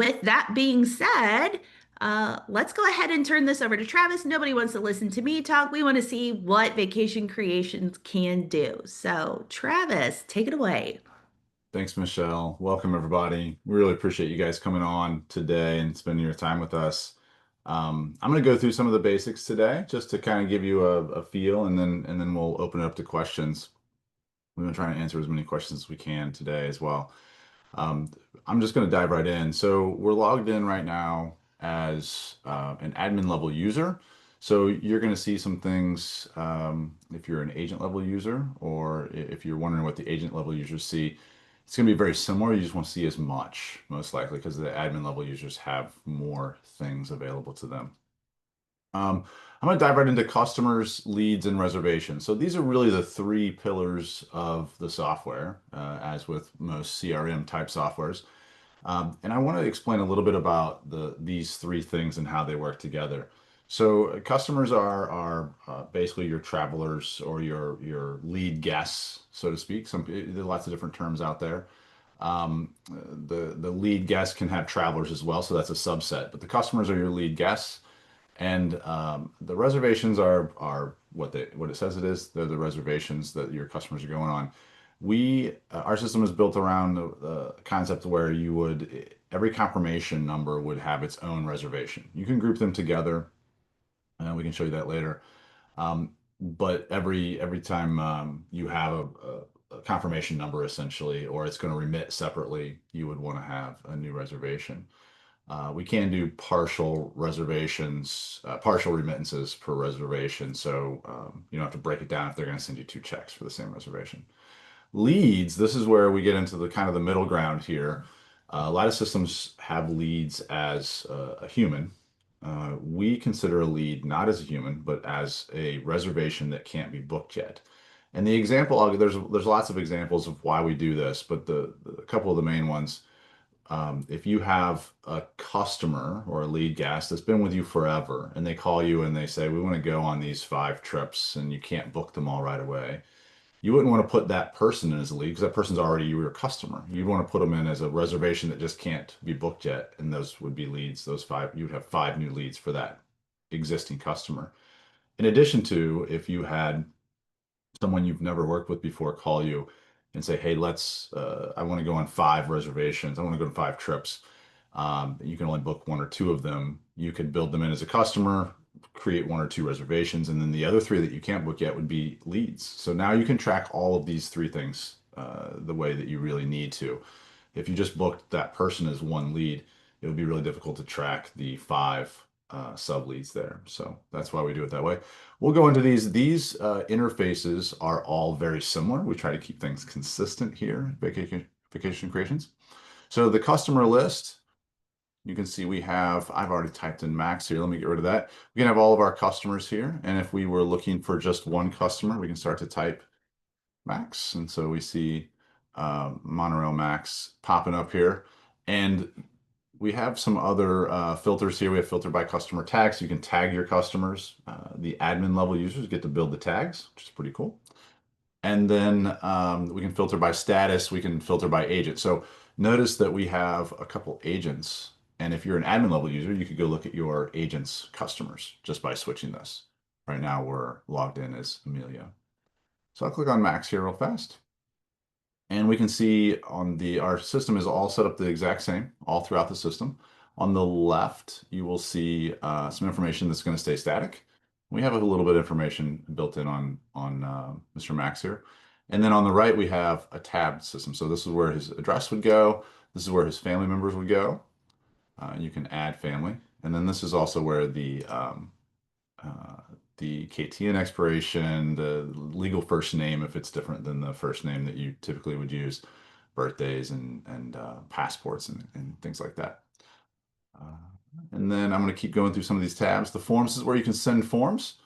With that being said, let's go ahead and turn this over to Travis. Nobody wants to listen to me talk. We want to see what Vacation Creations can do. So, Travis, take it away. Thanks, Michelle. Welcome, everybody. We really appreciate you guys coming on today and spending your time with us. I'm going to go through some of the basics today, just to kind of give you a feel, and then we'll open it up to questions. We're going to try and answer as many questions as we can today as well. Um, I'm just going to dive right in. So we're logged in right now as an admin level user. So you're going to see some things if you're an agent level user, or if you're wondering what the agent level users see. It's going to be very similar. You just won't see as much, most likely, because the admin level users have more things available to them. I'm going to dive right into customers, leads, and reservations. So these are really the three pillars of the software, as with most CRM type softwares. And I want to explain a little bit about these three things and how they work together. So customers are basically your travelers or your lead guests, so to speak. There are lots of different terms out there. The lead guests can have travelers as well, so that's a subset. But the customers are your lead guests. And the reservations are what it says it is. They're the reservations that your customers are going on. Our system is built around the concept where every confirmation number would have its own reservation. You can group them together, and we can show you that later. But every time you have a confirmation number essentially, or it's going to remit separately, you would want to have a new reservation. We can do partial reservations, partial remittances per reservation. So you don't have to break it down if they're going to send you two checks for the same reservation. Leads, this is where we get into the kind of the middle ground here. A lot of systems have leads as a human. We consider a lead not as a human, but as a reservation that can't be booked yet. And the example, there's lots of examples of why we do this, but a couple of the main ones. If you have a customer or a lead guest that's been with you forever and they call you and they say, we want to go on these 5 trips and you can't book them all right away, you wouldn't want to put that person in as a lead because that person's already your customer. You'd want to put them in as a reservation that just can't be booked yet. And those would be leads. Those five, you'd have 5 new leads for that existing customer. In addition to if you had someone you've never worked with before call you and say, hey, I want to go on 5 reservations. I want to go on 5 trips. You can only book 1 or 2 of them. You could build them in as a customer, create 1 or 2 reservations, and then the other 3 that you can't book yet would be leads. So now you can track all of these 3 things the way that you really need to. If you just booked that person as 1 lead, it would be really difficult to track the 5 sub leads there. So that's why we do it that way. We'll go into these. These interfaces are all very similar. We try to keep things consistent here at Vacation Creations. So the customer list, you can see I've already typed in Max here. Let me get rid of that. We can have all of our customers here. And if we were looking for just one customer, we can start to type Max. And so we see Monorail Max popping up here. And we have some other filters here. We have filter by customer tags. So you can tag your customers. The admin level users get to build the tags, which is pretty cool. And then we can filter by status. We can filter by agent. So notice that we have a couple agents. And if you're an admin level user, you could go look at your agent's customers just by switching this. Right now we're logged in as Amelia. So I'll click on Max here real fast. And we can see our system is all set up the exact same all throughout the system. On the left, you will see some information that's going to stay static. We have a little bit of information built in on Mr. Max here. And then on the right, we have a tabbed system. So this is where his address would go. This is where his family members would go. You can add family. And then this is also where the KTN expiration, the legal first name, if it's different than the first name that you typically would use, birthdays and passports and things like that. Uh, and then I'm going to keep going through some of these tabs. The forms is where you can send forms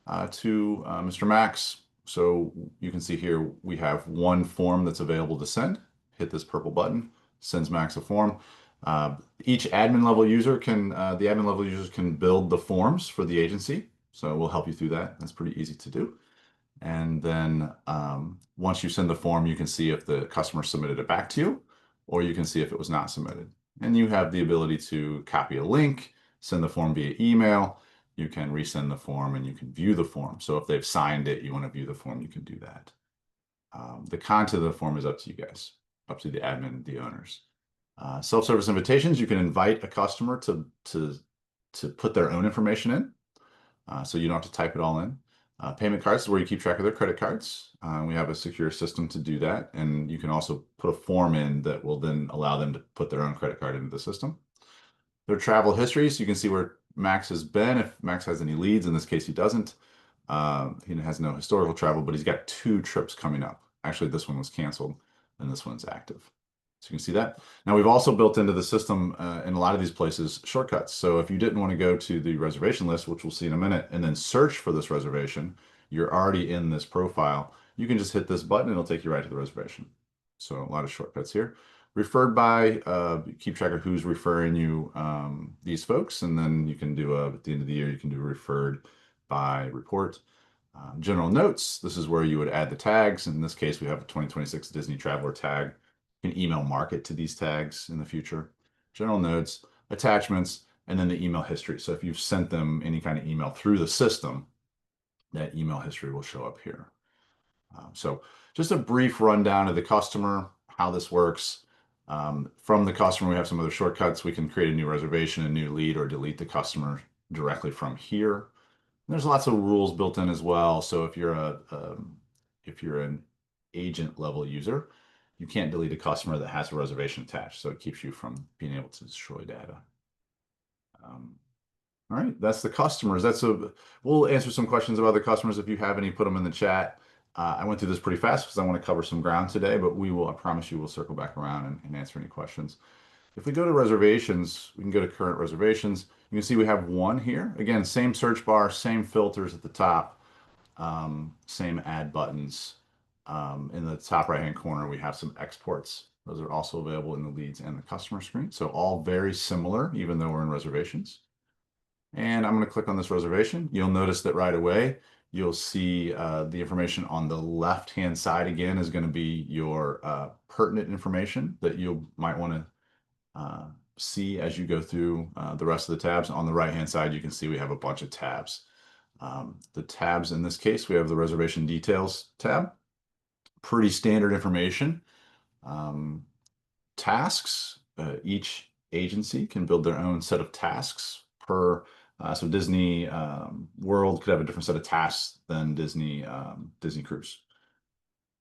to Mr. Max. So you can see here we have 1 form that's available to send. Hit this purple button, sends Max a form. Each admin level user the admin level users can build the forms for the agency. So we'll help you through that. That's pretty easy to do. And then once you send the form, you can see if the customer submitted it back to you, or you can see if it was not submitted. And you have the ability to copy a link, send the form via email. You can resend the form and you can view the form. So if they've signed it, you want to view the form, you can do that. The content of the form is up to you guys, up to the admin, the owners. Self-service invitations, you can invite a customer to put their own information in. So you don't have to type it all in. Payment cards is where you keep track of their credit cards. We have a secure system to do that. And you can also put a form in that will then allow them to put their own credit card into the system. Their travel history, so you can see where Max has been, if Max has any leads. In this case, he doesn't. He has no historical travel, but he's got 2 trips coming up. Actually, this one was canceled and this one's active. So you can see that. Now we've also built into the system in a lot of these places shortcuts. So if you didn't want to go to the reservation list, which we'll see in a minute, and then search for this reservation, you're already in this profile. You can just hit this button and it'll take you right to the reservation. So a lot of shortcuts here. Referred by, keep track of who's referring you these folks, and then you can do at the end of the year, you can do a referred by report. General notes, this is where you would add the tags. In this case, we have a 2026 Disney Traveler tag. You can email market to these tags in the future. General notes, attachments, and then the email history. So if you've sent them any kind of email through the system, that email history will show up here. So just a brief rundown of the customer, how this works. From the customer, we have some other shortcuts. We can create a new reservation, a new lead, or delete the customer directly from here. There's lots of rules built in as well. So if you're if you're an agent level user, you can't delete a customer that has a reservation attached. So it keeps you from being able to destroy data. All right, that's the customers. We'll answer some questions about the customers if you have any, put them in the chat. I went through this pretty fast because I want to cover some ground today, but I promise you, we'll circle back around and answer any questions. If we go to reservations, we can go to current reservations. You can see we have one here. Again, same search bar, same filters at the top, same add buttons. In the top right-hand corner, we have some exports. Those are also available in the leads and the customer screen. So all very similar, even though we're in reservations. And I'm going to click on this reservation. You'll notice that right away, you'll see the information on the left-hand side again is going to be your pertinent information that you might want to see as you go through the rest of the tabs. On the right-hand side, you can see we have a bunch of tabs. The tabs in this case, we have the reservation details tab. Pretty standard information. Tasks, each agency can build their own set of tasks per so Disney World could have a different set of tasks than Disney Cruise.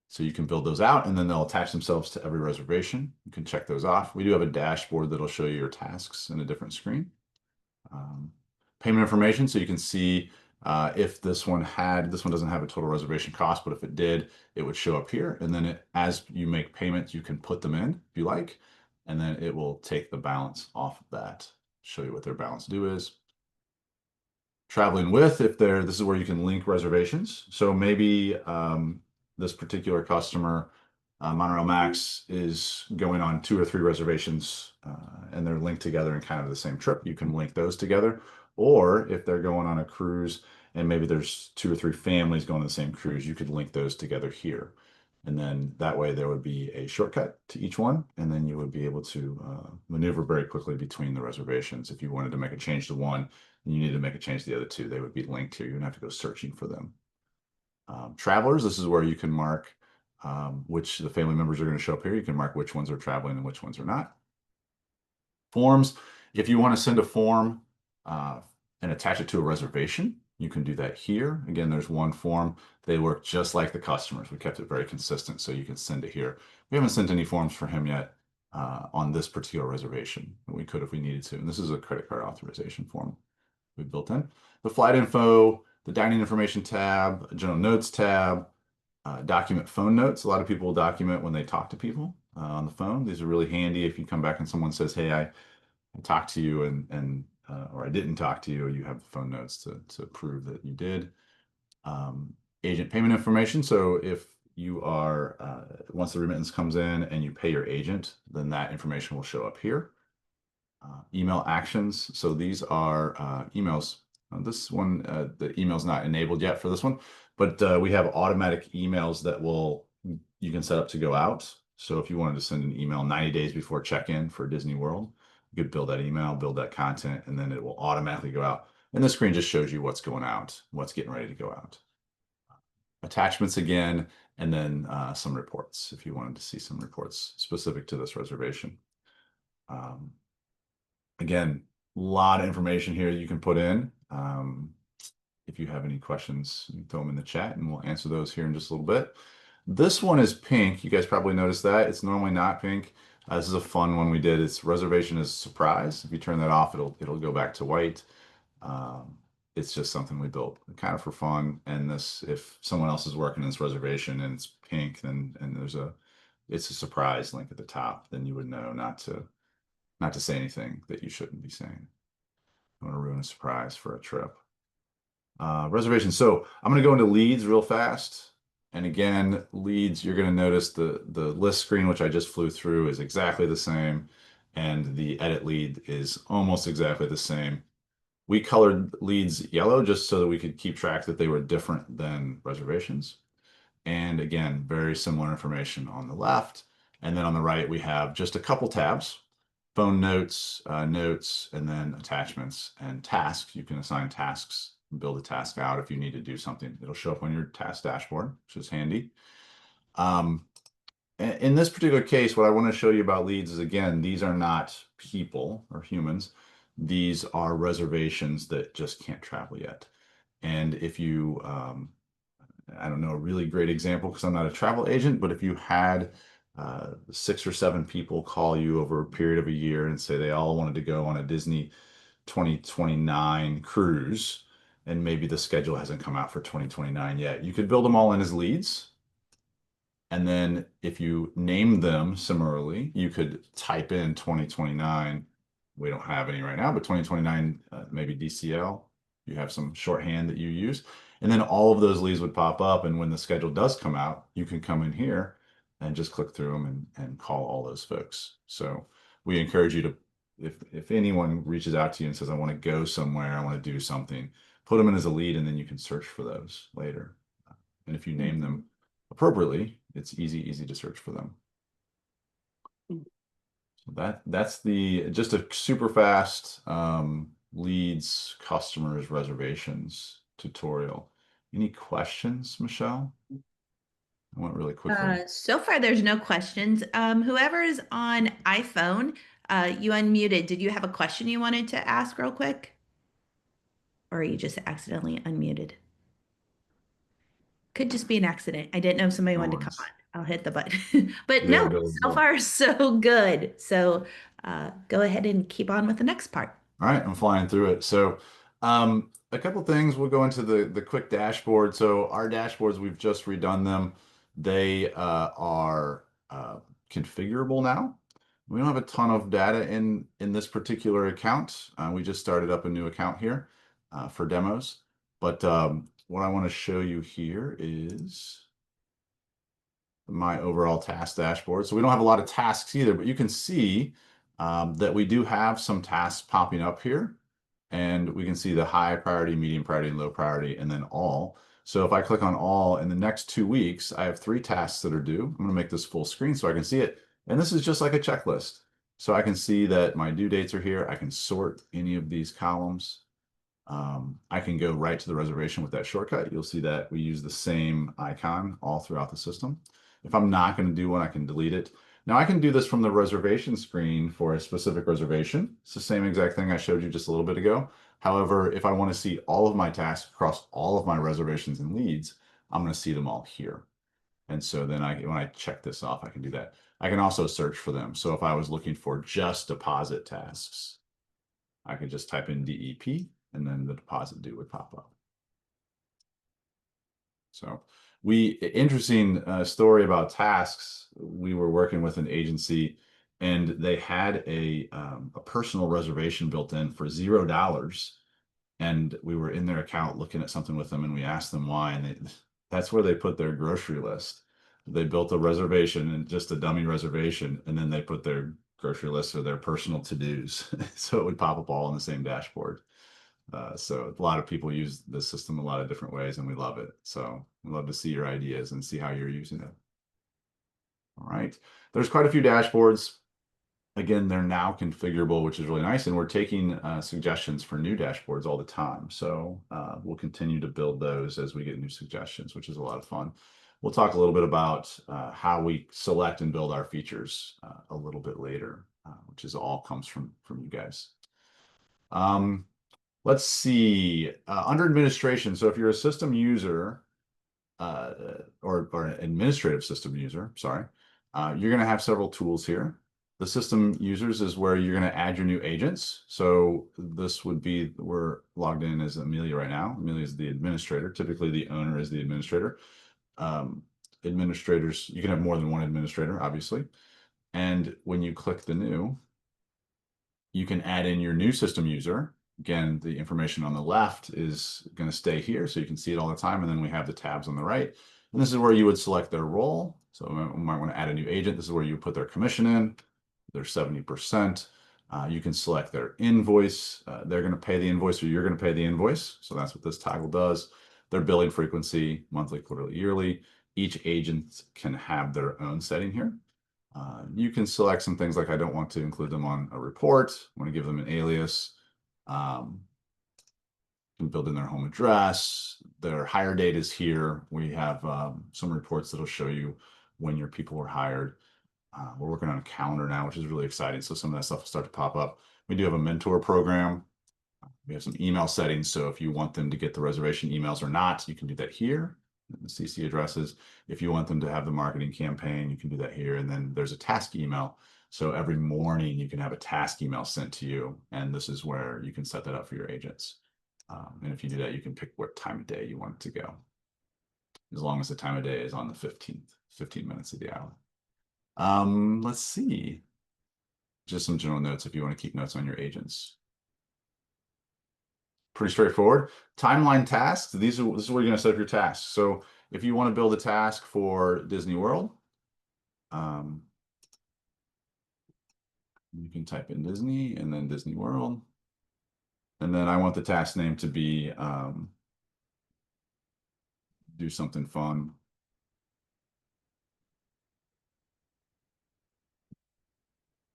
So you can build those out and then they'll attach themselves to every reservation. You can check those off. We do have a dashboard that'll show you your tasks in a different screen. Payment information, so you can see if this one doesn't have a total reservation cost, but if it did, it would show up here. And then as you make payments, you can put them in if you like, and then it will take the balance off of that, show you what their balance due is. Traveling with, this is where you can link reservations. So maybe this particular customer, Monorail Max, is going on 2 or 3 reservations and they're linked together in kind of the same trip. You can link those together. Or if they're going on a cruise and maybe there's 2 or 3 families going on the same cruise, you could link those together here. And then that way there would be a shortcut to each one. And then you would be able to maneuver very quickly between the reservations. If you wanted to make a change to one and you needed to make a change to the other 2, they would be linked here. You wouldn't have to go searching for them. Travelers, this is where you can mark which the family members are going to show up here. You can mark which ones are traveling and which ones are not. Forms, if you want to send a form and attach it to a reservation, you can do that here. Again, there's one form. They work just like the customers. We kept it very consistent, so you can send it here. We haven't sent any forms for him yet on this particular reservation. We could if we needed to. And this is a credit card authorization form we built in. The flight info, the dining information tab, general notes tab, document phone notes. A lot of people will document when they talk to people on the phone. These are really handy if you come back and someone says, hey, I talked to you or I didn't talk to you, you have the phone notes to prove that you did. Agent payment information. So if you are, once the remittance comes in and you pay your agent, then that information will show up here. Email actions. So these are emails. This one, the email's not enabled yet for this one, but we have automatic emails that you can set up to go out. So if you wanted to send an email 90 days before check-in for Disney World, You could build that email, build that content, and then it will automatically go out. And the screen just shows you what's going out, what's getting ready to go out. Attachments again, and then some reports if you wanted to see some reports specific to this reservation. Um, Again, a lot of information here you can put in. If you have any questions, you can throw them in the chat and we'll answer those here in just a little bit. This one is pink. You guys probably noticed that. It's normally not pink. This is a fun one we did. It's reservation is surprise. If you turn that off, it'll go back to white. It's just something we built kind of for fun. And this, if someone else is working in this reservation and it's pink, then and it's a surprise link at the top, then you would know not to say anything that you shouldn't be saying. I want to ruin a surprise for a trip. Reservations. So I'm going to go into leads real fast. And again, leads, you're going to notice the list screen, which I just flew through, is exactly the same. And the edit lead is almost exactly the same. We colored leads yellow just so that we could keep track that they were different than reservations. And again, very similar information on the left. And then on the right, we have just a couple tabs, phone notes, notes, and then attachments and tasks. You can assign tasks, build a task out if you need to do something. It'll show up on your task dashboard, which is handy. In this particular case, what I want to show you about leads is, again, these are not people or humans. These are reservations that just can't travel yet. And if you, I don't know, a really great example, because I'm not a travel agent, but if you had 6 or 7 people call you over a period of a year and say they all wanted to go on a Disney 2029 cruise, and maybe the schedule hasn't come out for 2029 yet, you could build them all in as leads. And then if you name them similarly, you could type in 2029. We don't have any right now, but 2029, maybe DCL. You have some shorthand that you use. And then all of those leads would pop up. And when the schedule does come out, you can come in here and just click through them and call all those folks. So we encourage you to, if anyone reaches out to you and says, I want to go somewhere, I want to do something, put them in as a lead, and then you can search for those later. And if you name them appropriately, it's easy to search for them. So that's just a super fast leads, customers, reservations tutorial. Any questions, Michelle? I went really quickly. So far, there's no questions. Whoever is on iPhone, you unmuted. Did you have a question you wanted to ask real quick? Or are you just accidentally unmuted? Could just be an accident. I didn't know if somebody No wanted to come on. worries. I'll hit the button. But Yeah, no, so go. far so good. So go ahead and keep on with the next part. All right, I'm flying through it. So, a couple things. We'll go into the quick dashboard. So our dashboards, we've just redone them. They are configurable now. We don't have a ton of data in this particular account. We just started up a new account here for demos. But what I want to show you here is my overall task dashboard. So we don't have a lot of tasks either, but you can see that we do have some tasks popping up here. And we can see the high priority, medium priority, and low priority, and then all. So if I click on all, in the next 2 weeks, I have 3 tasks that are due. I'm going to make this full screen so I can see it. And this is just like a checklist. So I can see that my due dates are here. I can sort any of these columns. I can go right to the reservation with that shortcut. You'll see that we use the same icon all throughout the system. If I'm not going to do one, I can delete it. Now I can do this from the reservation screen for a specific reservation. It's the same exact thing I showed you just a little bit ago. However, if I want to see all of my tasks across all of my reservations and leads, I'm going to see them all here. And so then when I check this off, I can do that. I can also search for them. So if I was looking for just deposit tasks, I could just type in DEP and then the deposit due would pop up. So interesting story about tasks. We were working with an agency and they had a personal reservation built in for $0. And we were in their account looking at something with them and we asked them why. And that's where they put their grocery list. They built a reservation and just a dummy reservation. And then they put their grocery list or their personal to-dos. So it would pop up all on the same dashboard. So a lot of people use the system a lot of different ways and we love it. So we love to see your ideas and see how you're using it. All right. There's quite a few dashboards. Again, they're now configurable, which is really nice. And we're taking suggestions for new dashboards all the time. So we'll continue to build those as we get new suggestions, which is a lot of fun. We'll talk a little bit about how we select and build our features a little bit later, which is all comes from you guys. Um, let's see, under administration. So if you're a system user, or an administrative system user, sorry, you're going to have several tools here. The system users is where you're going to add your new agents. So this would be, we're logged in as Amelia right now. Amelia is the administrator. Typically, the owner is the administrator. Um, Administrators, you can have more than one administrator, obviously. And when you click the new, you can add in your new system user. Again, the information on the left is going to stay here, so you can see it all the time. And then we have the tabs on the right. And this is where you would select their role. So we might want to add a new agent. This is where you put their commission in, their 70%. You can select their invoice. They're going to pay the invoice or you're going to pay the invoice. So that's what this toggle does. Their billing frequency, monthly, quarterly, yearly. Each agent can have their own setting here. You can select some things like I don't want to include them on a report. I want to give them an alias. Um, can build in their home address. Their hire date is here. We have some reports that'll show you when your people were hired. We're working on a calendar now, which is really exciting. So some of that stuff will start to pop up. We do have a mentor program. We have some email settings. So if you want them to get the reservation emails or not, you can do that here. The CC addresses. If you want them to have the marketing campaign, you can do that here. And then there's a task email. So every morning you can have a task email sent to you. And this is where you can set that up for your agents. And if you do that, you can pick what time of day you want it to go, as long as the time of day is on the 15th, 15 minutes of the hour. Let's see. Just some general notes if you want to keep notes on your agents. Pretty straightforward. Timeline tasks. This is where you're going to set up your tasks. So if you want to build a task for Disney World, you can type in Disney and then Disney World. And then I want the task name to be do something fun.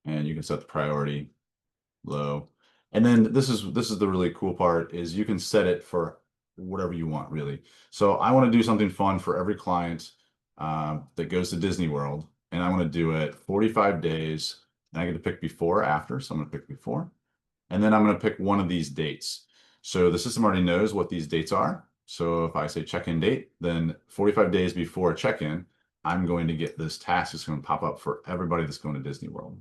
And you can set the priority low. And then this is the really cool part is you can set it for whatever you want, really. So I want to do something fun for every client that goes to Disney World, and I want to do it 45 days. And I get to pick before or after, so I'm going to pick before. And then I'm going to pick one of these dates. So the system already knows what these dates are. So if I say check-in date, then 45 days before check-in, I'm going to get this task that's going to pop up for everybody that's going to Disney World.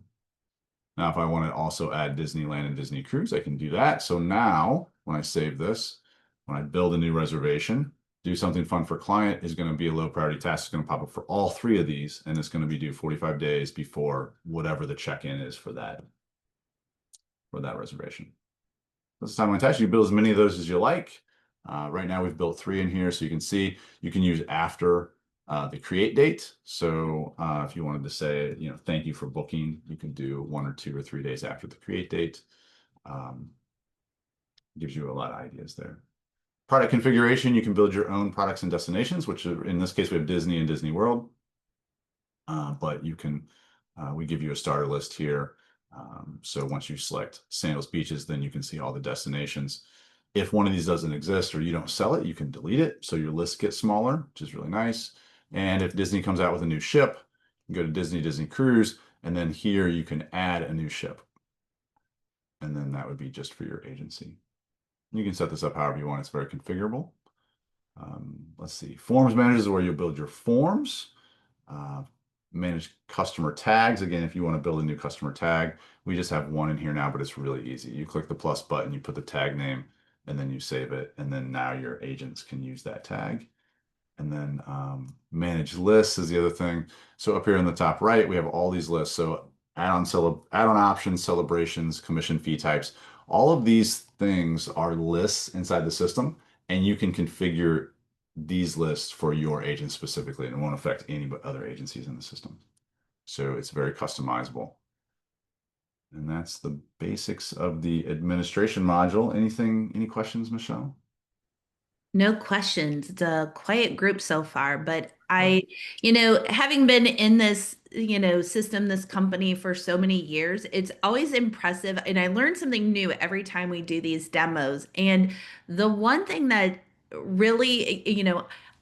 Now, if I want to also add Disneyland and Disney Cruise, I can do that. So now when I save this, when I build a new reservation, do something fun for client is going to be a low priority task. It's going to pop up for all three of these, and it's going to be due 45 days before whatever the check-in is for that reservation. This timeline task, you build as many of those as you like. Right now we've built 3 in here, so you can see you can use after the create date. So if you wanted to say, thank you for booking, you can do 1 or 2 or 3 days after the create date. Gives you a lot of ideas there. Product configuration, you can build your own products and destinations, which in this case we have Disney and Disney World. But you can, we give you a starter list here. So once you select Sandals Beaches, then you can see all the destinations. If one of these doesn't exist or you don't sell it, you can delete it. So your list gets smaller, which is really nice. And if Disney comes out with a new ship, you go to Disney, Disney Cruise, and then here you can add a new ship. And then that would be just for your agency. You can set this up however you want. It's very configurable. Let's see. Forms Manager is where you build your forms. Manage customer tags. Again, if you want to build a new customer tag, we just have one in here now, but it's really easy. You click the plus button, you put the tag name, and then you save it. And then now your agents can use that tag. And then manage lists is the other thing. So up here in the top right, we have all these lists. So add-on options, celebrations, commission fee types. All of these things are lists inside the system, and you can configure these lists for your agent specifically, and it won't affect any but other agencies in the system. So it's very customizable. And that's the basics of the administration module. Any questions, Michelle? No questions. It's a quiet group so far, but I, having been in this, system, this company for so many years, it's always impressive. And I learn something new every time we do these demos. And the one thing that really,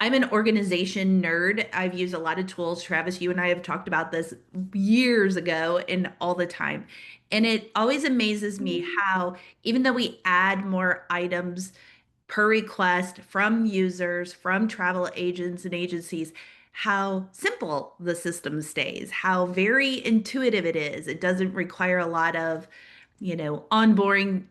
I'm an organization nerd. I've used a lot of tools. Travis, you and I have talked about this years ago and all the time. And it always amazes me how, even though we add more items, per request from users, from travel agents and agencies, how simple the system stays, how very intuitive it is. It doesn't require a lot of, onboarding,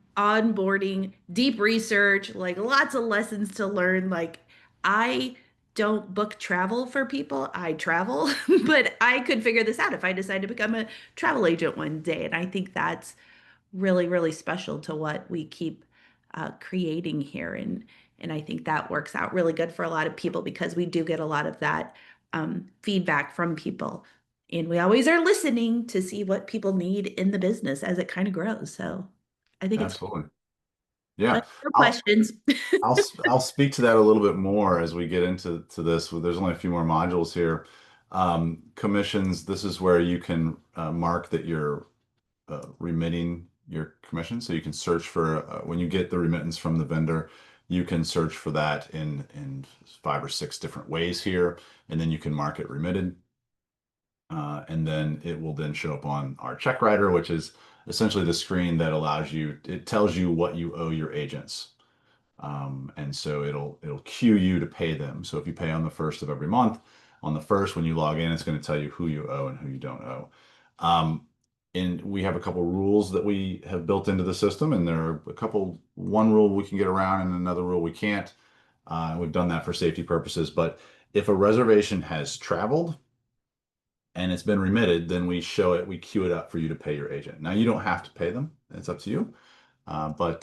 deep research, like lots of lessons to learn. Like I don't book travel for people. I travel, but I could figure this out if I decide to become a travel agent one day. And I think that's really, really special to what we keep creating here. And I think that works out really good for a lot of people because we do get a lot of that feedback from people. And we always are listening to see what people need in the business as it kind of grows. So I think it's Absolutely. plenty Yeah. of I'll questions. I'll speak to that a little bit more as we get into this. There's only a few more modules here. Commissions, this is where you can mark that you're remitting your commission. So you can search for when you get the remittance from the vendor, you can search for that in 5 or 6 different ways here, and then you can mark it remitted. And then it will then show up on our check writer, which is essentially the screen that allows you, it tells you what you owe your agents. And so it'll cue you to pay them. So if you pay on the first of every month, on the first when you log in, it's going to tell you who you owe and who you don't owe. Um, and we have a couple rules that we have built into the system, and there are one rule we can get around and another rule we can't. We've done that for safety purposes. But if a reservation has traveled and it's been remitted, then we queue it up for you to pay your agent. Now you don't have to pay them; it's up to you. But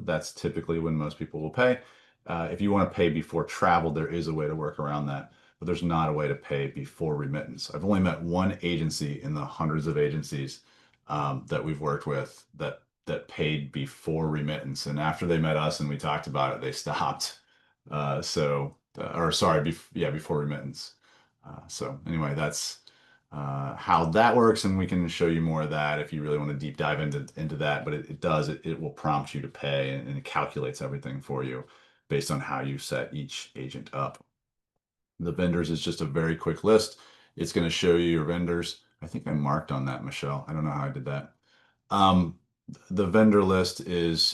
that's typically when most people will pay. If you want to pay before travel, there is a way to work around that, but there's not a way to pay before remittance. I've only met one agency in the hundreds of agencies that we've worked with that paid before remittance, and after they met us and we talked about it, they stopped. Or sorry, before remittance. So anyway, that's how that works, and we can show you more of that if you really want to deep dive into that. But it will prompt you to pay, and it calculates everything for you based on how you set each agent up. The vendors is just a very quick list. It's going to show you your vendors. I think I marked on that, Michelle. I don't know how I did that. Um, the vendor list is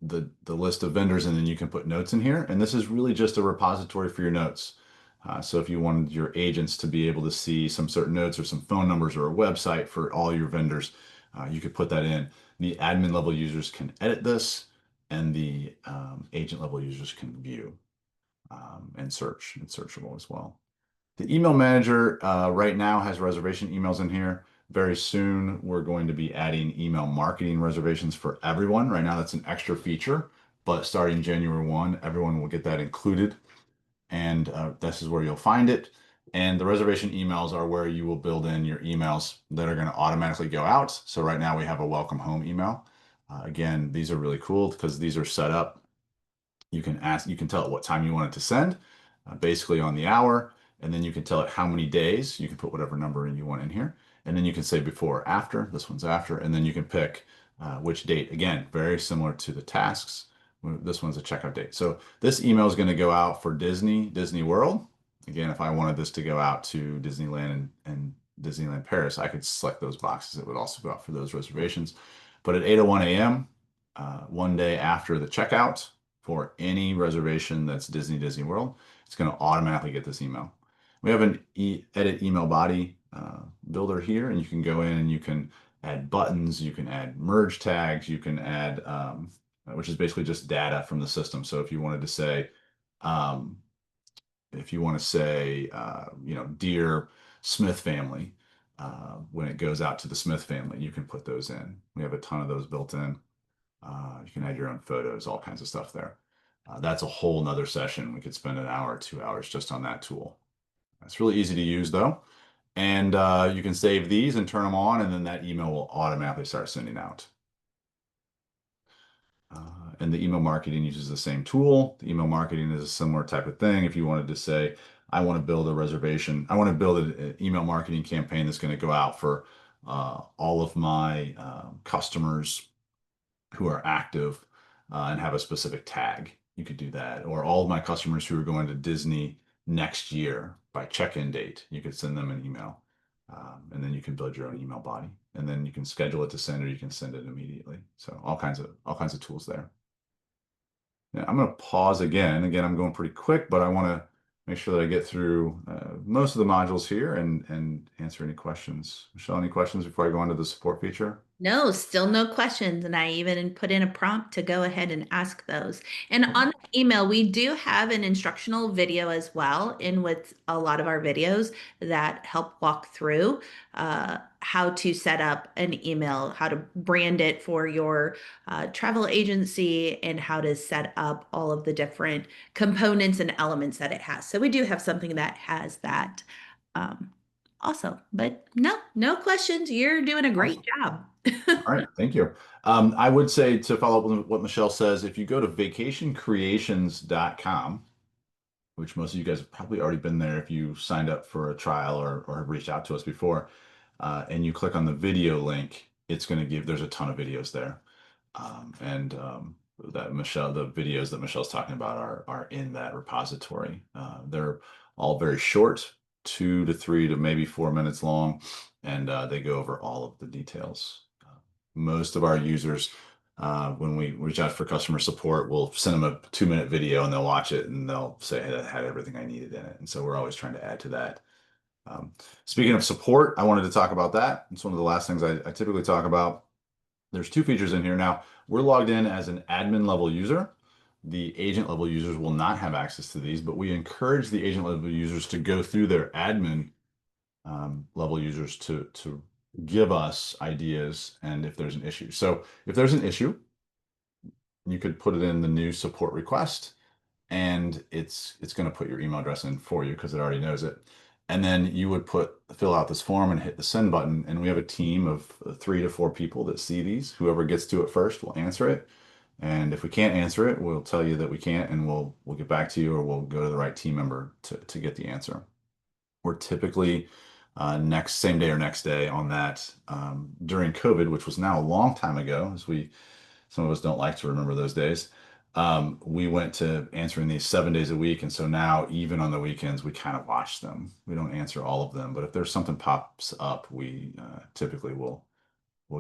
the list of vendors, and then you can put notes in here. And this is really just a repository for your notes. So if you wanted your agents to be able to see some certain notes or some phone numbers or a website for all your vendors, you could put that in. The admin level users can edit this, and the agent level users can view and search. It's searchable as well. The email manager right now has reservation emails in here. Very soon, we're going to be adding email marketing reservations for everyone. Right now, that's an extra feature, but starting January 1, everyone will get that included. And this is where you'll find it. And the reservation emails are where you will build in your emails that are going to automatically go out. So right now, we have a welcome home email. Again, these are really cool because these are set up. You can tell it what time you want it to send, basically on the hour, and then you can tell it how many days. You can put whatever number you want in here, and then you can say before or after. This one's after, and then you can pick which date. Again, very similar to the tasks. This one's a checkout date. So this email is going to go out for Disney World. Again, if I wanted this to go out to Disneyland and Disneyland Paris, I could select those boxes. It would also go out for those reservations. But at 8:01 a.m., one day after the checkout, for any reservation that's Disney World, it's going to automatically get this email. We have an edit email body builder here, and you can go in and you can add buttons, you can add merge tags, you can add, which is basically just data from the system. So if you wanted to say, um, dear Smith family, when it goes out to the Smith family, you can put those in. We have a ton of those built in. You can add your own photos, all kinds of stuff there. That's a whole nother session. We could spend an hour, 2 hours just on that tool. It's really easy to use though. And you can save these and turn them on, and then that email will automatically start sending out. And the email marketing uses the same tool. The email marketing is a similar type of thing. If you wanted to say, I want to build a reservation. I want to build an email marketing campaign that's going to go out for all of my customers who are active and have a specific tag. You could do that. Or all of my customers who are going to Disney next year by check-in date, you could send them an email. And then you can build your own email body. And then you can schedule it to send or you can send it immediately. So all kinds of tools there. Now, I'm going to pause again. Again, I'm going pretty quick, but I want to make sure that I get through most of the modules here and answer any questions. Michelle, any questions before I go into the support feature? No, still no questions. And I even put in a prompt to go ahead and ask those. And Okay. on the email, we do have an instructional video as well in with a lot of our videos that help walk through how to set up an email, how to brand it for your travel agency, and how to set up all of the different components and elements that it has. So we do have something that has that um, also. But no, no questions. You're doing a great Awesome. job. All right, thank you. I would say to follow up with what Michelle says, if you go to vacationcreations.com, which most of you guys have probably already been there if you signed up for a trial or have reached out to us before, and you click on the video link, it's going to give, there's a ton of videos there. And the videos that Michelle's talking about are in that repository. They're all very short, 2 to 3 to maybe 4 minutes long, and they go over all of the details. Most of our users, when we reach out for customer support, we'll send them a 2-minute video and they'll watch it and they'll say, hey, that had everything I needed in it. And so we're always trying to add to that. Um, Speaking of support, I wanted to talk about that. It's one of the last things I typically talk about. There's 2 features in here. Now, we're logged in as an admin level user. The agent level users will not have access to these, but we encourage the agent level users to go through their admin level users to give us ideas and if there's an issue. So if there's an issue, you could put it in the new support request and it's going to put your email address in for you because it already knows it. And then you would fill out this form and hit the send button. And we have a team of 3 to 4 people that see these. Whoever gets to it first will answer it. And if we can't answer it, we'll tell you that we can't, and we'll get back to you, or we'll go to the right team member to get the answer. We're typically next same day or next day on that. During COVID, which was now a long time ago, as we some of us don't like to remember those days. We went to answering these 7 days a week, and so now even on the weekends we kind of watch them. We don't answer all of them, but if there's something pops up, we typically will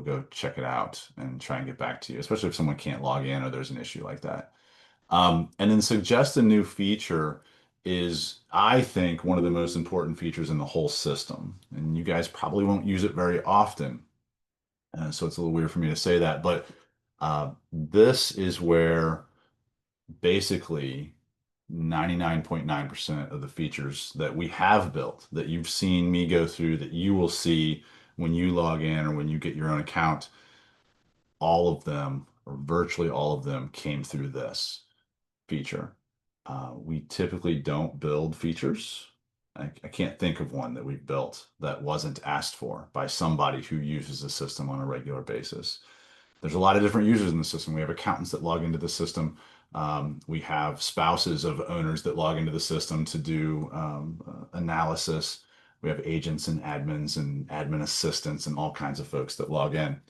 go check it out and try and get back to you, especially if someone can't log in or there's an issue like that. And then suggest a new feature is, I think, one of the most important features in the whole system. And you guys probably won't use it very often. So it's a little weird for me to say that, but this is where basically 99.9% of the features that we have built, that you've seen me go through, that you will see when you log in or when you get your own account, all of them, or virtually all of them, came through this feature. We typically don't build features. I can't think of one that we've built that wasn't asked for by somebody who uses the system on a regular basis. There's a lot of different users in the system. We have accountants that log into the system. We have spouses of owners that log into the system to do analysis. We have agents and admin assistants and all kinds of folks that log in.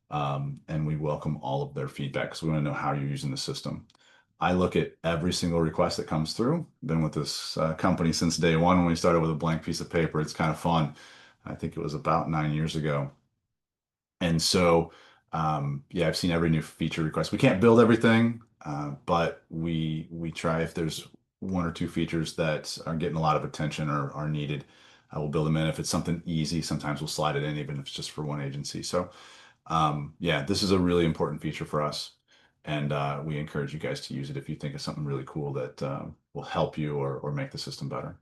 And we welcome all of their feedback because we want to know how you're using the system. I look at every single request that comes through. Been with this company since day one when we started with a blank piece of paper. It's kind of fun. I think it was about 9 years ago. And so, yeah, I've seen every new feature request. We can't build everything, but we try if there's 1 or 2 features that are getting a lot of attention or are needed, I will build them in. If it's something easy, sometimes we'll slide it in, even if it's just for one agency. So, yeah, this is a really important feature for us. And we encourage you guys to use it if you think of something really cool that will help you or make the system better.